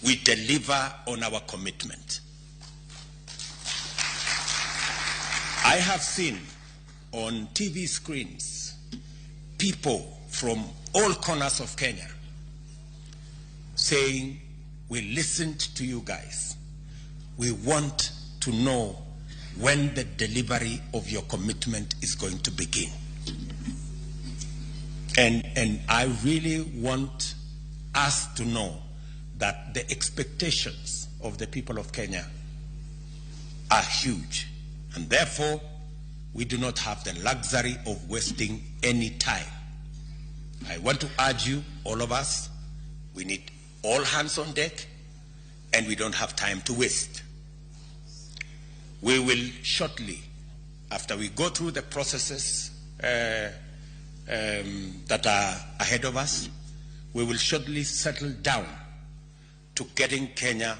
we deliver on our commitment. I have seen on TV screens people from all corners of Kenya saying, we listened to you guys. We want to know when the delivery of your commitment is going to begin. And I really want us to know that the expectations of the people of Kenya are huge. And therefore, we do not have the luxury of wasting any time. I want to urge you, all of us, we need all hands on deck, and we don't have time to waste. We will shortly, after we go through the processes that are ahead of us, we will shortly settle down to getting Kenya